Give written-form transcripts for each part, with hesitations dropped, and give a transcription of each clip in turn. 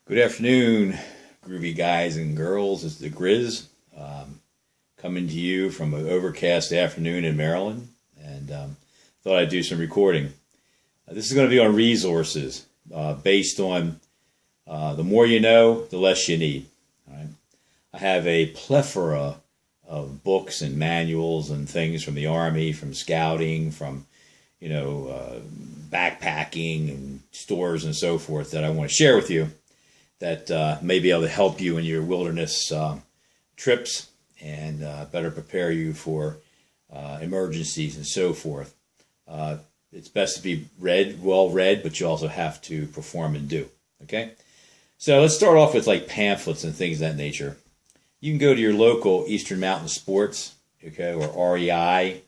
Good afternoon, groovy guys and girls. It's the Grizz coming to you from an overcast afternoon in Maryland, and thought I'd do some recording. This is going to be on resources based on the more you know, the less you need. All right? I have a plethora of books and manuals and things from the Army, from scouting, from backpacking and stores and so forth that I want to share with you that may be able to help you in your wilderness trips and better prepare you for emergencies and so forth. It's best to be well read, but you also have to perform and do. Okay? So let's start off with like pamphlets and things of that nature. You can go to your local Eastern Mountain Sports, okay, or REI,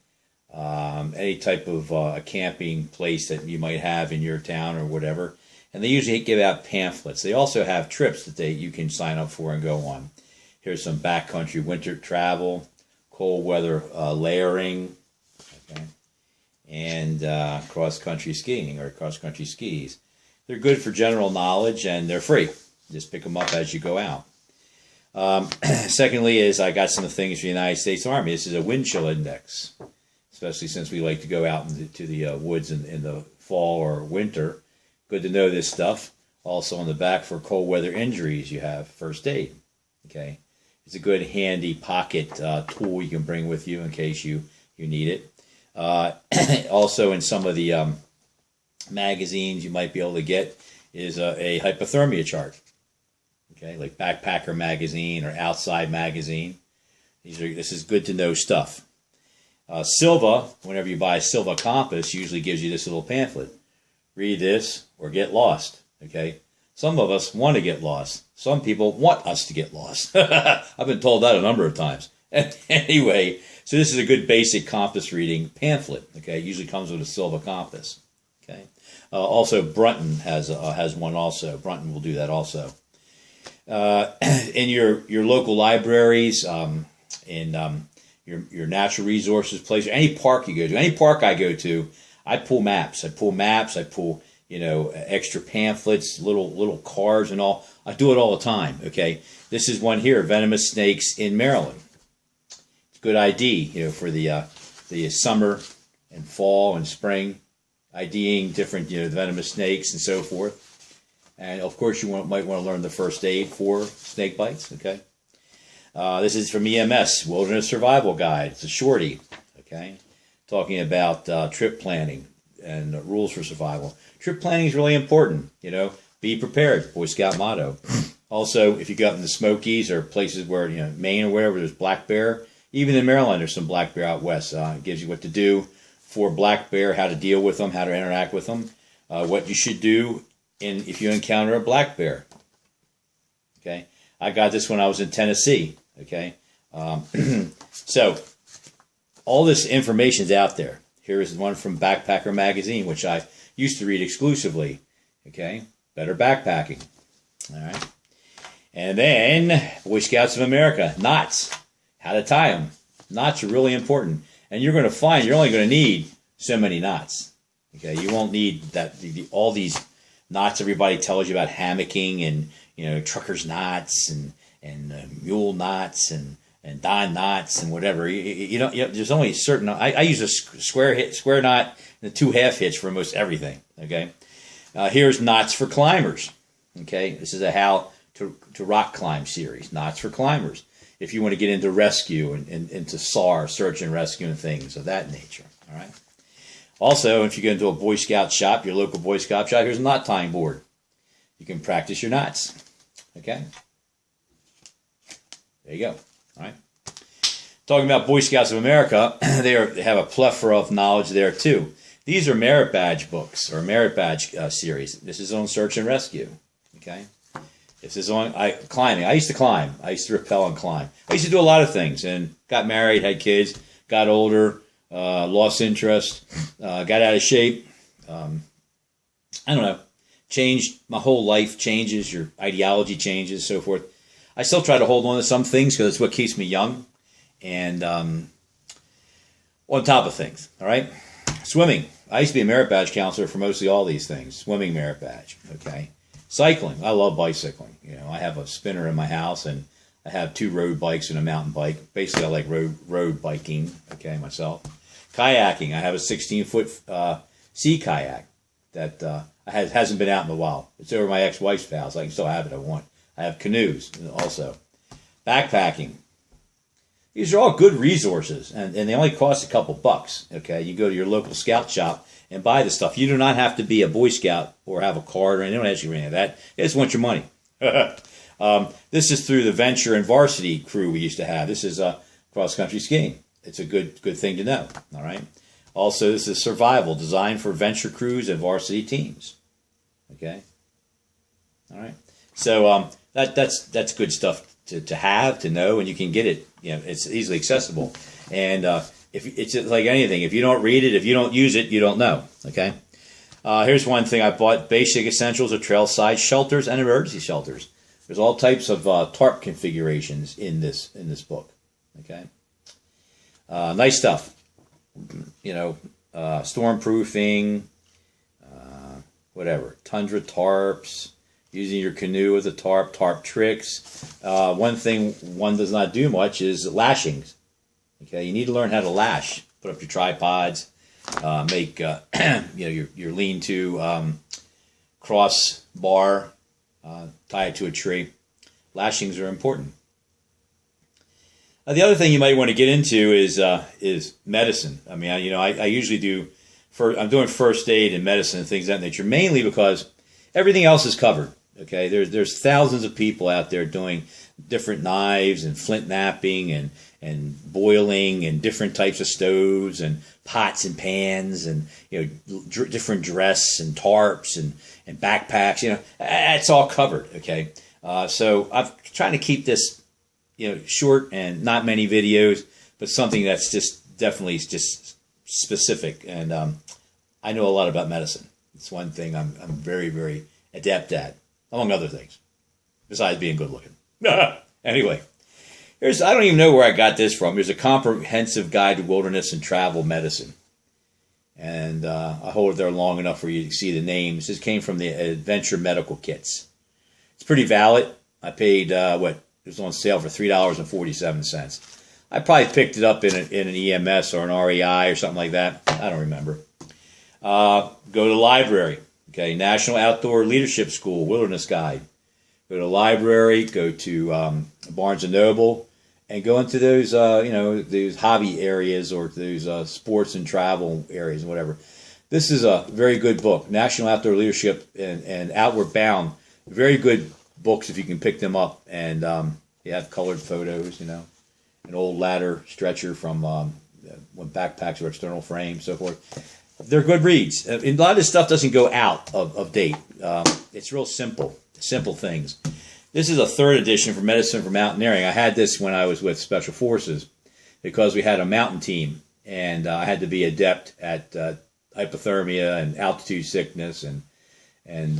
any type of a camping place that you might have in your town or whatever. And they usually give out pamphlets. They also have trips that you can sign up for and go on. Here's some backcountry winter travel, cold weather layering, okay, and cross-country skiing or cross-country skis. They're good for general knowledge and they're free. Just pick them up as you go out. Secondly is I got some things for the United States Army. This is a wind chill index, especially since we like to go out into the woods in the fall or winter. Good to know this stuff. Also on the back for cold weather injuries, you have first aid. Okay, it's a good handy pocket tool you can bring with you in case you need it. Also in some of the magazines you might be able to get is a hypothermia chart. Okay, like Backpacker magazine or Outside magazine. This is good to know stuff. Silva, whenever you buy a Silva compass, usually gives you this little pamphlet. Read this or get lost. Okay, some of us want to get lost. Some people want us to get lost. I've been told that a number of times. Anyway, so this is a good basic compass reading pamphlet. Okay, it usually comes with a Silva compass. Okay, also Brunton has one. Also, Brunton will do that also. In your local libraries, in your natural resources place, or any park you go to, any park I go to, I pull maps. I pull extra pamphlets, little cards and all. I do it all the time. Okay, this is one here: venomous snakes in Maryland. It's a good ID, for the summer and fall and spring, IDing different venomous snakes and so forth. And of course, you might want to learn the first aid for snake bites. Okay, this is from EMS Wilderness Survival Guide. It's a shorty. Okay, talking about trip planning and rules for survival. Trip planning is really important. Be prepared. Boy Scout motto. Also, if you go up in the Smokies or places where Maine or wherever there's black bear, even in Maryland there's some black bear out west. It gives you what to do for black bear, how to deal with them, how to interact with them, what you should do if you encounter a black bear. Okay, I got this when I was in Tennessee. Okay, so all this information's out there. Here is one from Backpacker magazine, which I used to read exclusively. Okay, better backpacking. All right, and then Boy Scouts of America, knots, how to tie them. Knots are really important, and you're going to find you're only going to need so many knots. Okay, you won't need all these knots everybody tells you about, hammocking and trucker's knots and mule knots and Don knots and whatever. There's only a certain. I use a square knot and a 2 half hitch for almost everything. Okay, here's knots for climbers. Okay, this is a how to rock climb series. Knots for climbers. If you want to get into rescue and into SAR, search and rescue, and things of that nature. All right. Also, if you go into a Boy Scout shop, your local Boy Scout shop, here's a knot tying board. You can practice your knots. Okay? There you go. All right. Talking about Boy Scouts of America, they have a plethora of knowledge there too. These are merit badge books or merit badge series. This is on search and rescue. Okay? This is on climbing. I used to climb. I used to rappel and climb. I used to do a lot of things and got married, had kids, got older. Lost interest, got out of shape. I don't know. Changed my whole life. Changes your ideology, changes, so forth. I still try to hold on to some things because it's what keeps me young and on top of things. All right, swimming. I used to be a merit badge counselor for mostly all these things. Swimming merit badge. Okay, Cycling. I love bicycling. You know, I have a spinner in my house, and I have 2 road bikes and a mountain bike. Basically, I like road biking. Okay, myself. Kayaking. I have a 16-foot sea kayak that hasn't been out in a while. It's over my ex-wife's house. I can still have it if I want. I have canoes also. Backpacking. These are all good resources, and they only cost a couple bucks. Okay, you go to your local scout shop and buy the stuff. You do not have to be a Boy Scout or have a card, or they don't ask you any of that. They just want your money. This is through the Venture and Varsity crew we used to have. This is cross-country skiing. It's a good thing to know. All right. Also, this is Survival, designed for venture crews and varsity teams. Okay. All right. So that's good stuff to have, to know, and you can get it. You know, it's easily accessible. And if it's like anything, if you don't read it, if you don't use it, you don't know. Okay. Here's one thing I bought: basic essentials of trail-side shelters and emergency shelters. There's all types of tarp configurations in this book. Okay. Nice stuff. You know, stormproofing, whatever, tundra tarps, using your canoe as a tarp tricks. One thing one does not do much is lashings. Okay, you need to learn how to lash. Put up your tripods, make you know, your lean-to cross bar, tie it to a tree. Lashings are important. The other thing you might want to get into is medicine. I mean, I usually do. I'm doing first aid and medicine and things of that nature, mainly because everything else is covered. Okay, there's thousands of people out there doing different knives and flint knapping and boiling and different types of stoves and pots and pans and different dress and tarps and backpacks. You know, it's all covered. Okay, so I'm trying to keep this short and not many videos, but something that's just definitely just specific. And I know a lot about medicine. It's one thing I'm very, very adept at, among other things, besides being good looking. Anyway, I don't even know where I got this from. There's a comprehensive guide to wilderness and travel medicine. And I hold it there long enough for you to see the names. This came from the Adventure Medical Kits. It's pretty valid. I paid, it was on sale for $3.47. I probably picked it up in an EMS or an REI or something like that. I don't remember. Go to the library. Okay, National Outdoor Leadership School Wilderness Guide. Go to the library. Go to Barnes & Noble, and go into those those hobby areas or those sports and travel areas and whatever. This is a very good book. National Outdoor Leadership and Outward Bound. Very good books if you can pick them up, and you have colored photos, an old ladder stretcher from when backpacks were external frames, so forth. They're good reads. A lot of this stuff doesn't go out of date. It's real simple things. This is a 3rd edition for Medicine for Mountaineering. I had this when I was with Special Forces because we had a mountain team, and I had to be adept at hypothermia and altitude sickness and things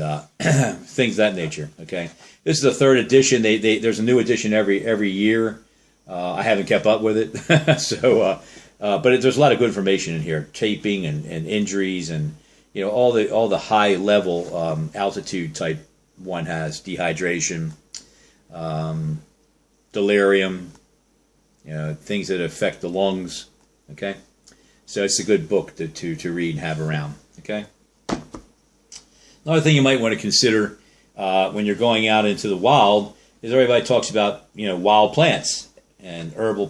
of that nature. Okay, this is the 3rd edition. There's a new edition every year. I haven't kept up with it, so but there's a lot of good information in here. Taping and injuries and all the high level altitude type one has: dehydration, delirium, things that affect the lungs. Okay, so it's a good book to read and have around. Okay. Another thing you might want to consider when you're going out into the wild is everybody talks about wild plants and herbal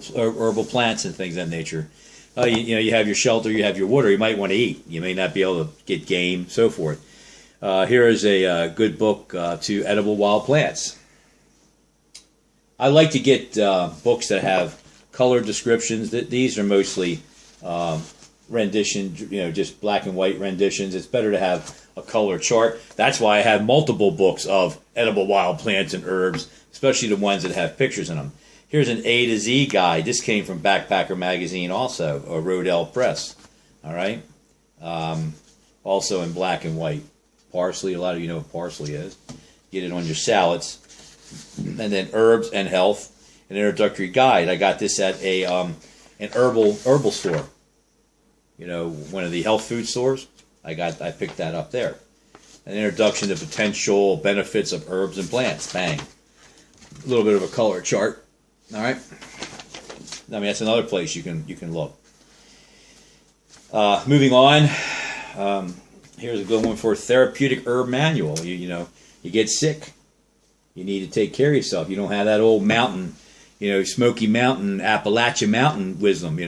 plants and things of that nature. You have your shelter, you have your water. You might want to eat. You may not be able to get game, so forth. Here is a good book to edible wild plants. I like to get books that have colored descriptions. These are mostly rendition, just black and white renditions. It's better to have a color chart. That's why I have multiple books of edible wild plants and herbs, especially the ones that have pictures in them. Here's an A to Z guide. This came from Backpacker Magazine also, or Rodale Press. All right. Also in black and white. Parsley, a lot of you know what parsley is. Get it on your salads. And then Herbs and Health, an introductory guide. I got this at an herbal store. One of the health food stores. I picked that up there. An introduction to potential benefits of herbs and plants. Bang. A little bit of a color chart. All right. I mean, that's another place you can look. Moving on. Here's a good one for therapeutic herb manual. You know, you get sick. You need to take care of yourself. You don't have that old mountain, Smoky Mountain, Appalachian Mountain wisdom,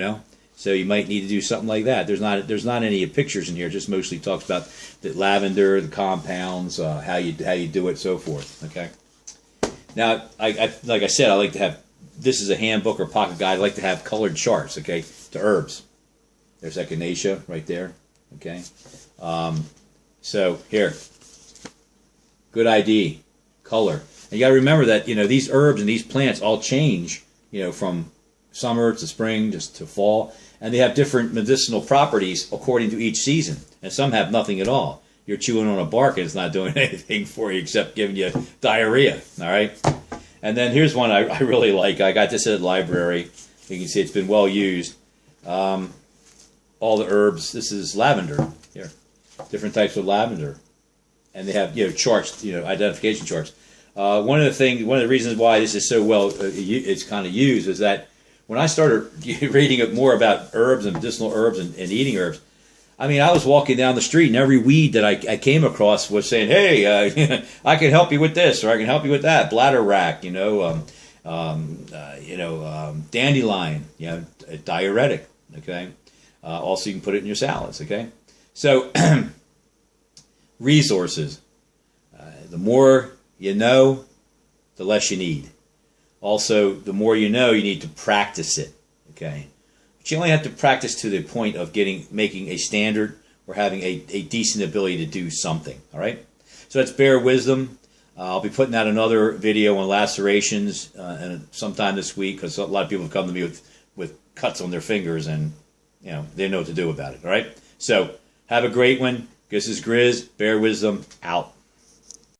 So you might need to do something like that. There's not any pictures in here. It just mostly talks about the lavender, the compounds, how you do it, so forth. Okay. Now, like I said, I like to have, this is a handbook or pocket guide. I like to have colored charts. Okay, to herbs. There's echinacea right there. Okay. So here, good ID, color. And you got to remember that these herbs and these plants all change. From summer to spring, just to fall. And they have different medicinal properties according to each season. And some have nothing at all. You're chewing on a bark and it's not doing anything for you except giving you diarrhea. All right? And then here's one I really like. I got this at the library. You can see it's been well used. All the herbs. This is lavender. Here. Different types of lavender. And they have charts, identification charts. One of the reasons why this is so well it's kind of used is that when I started reading more about herbs and medicinal herbs and eating herbs, I mean, I was walking down the street and every weed that I came across was saying, "Hey, I can help you with this, or I can help you with that." Bladder wrack, dandelion, diuretic. Okay, also you can put it in your salads. Okay, so resources. The more you know, the less you need. Also, the more you know, you need to practice it. Okay, but you only have to practice to the point of making a standard or having a decent ability to do something. All right. So that's Bare Wisdom. I'll be putting out another video on lacerations and sometime this week, because a lot of people have come to me with cuts on their fingers and they know what to do about it. All right. So have a great one. This is Grizz. Bare Wisdom out.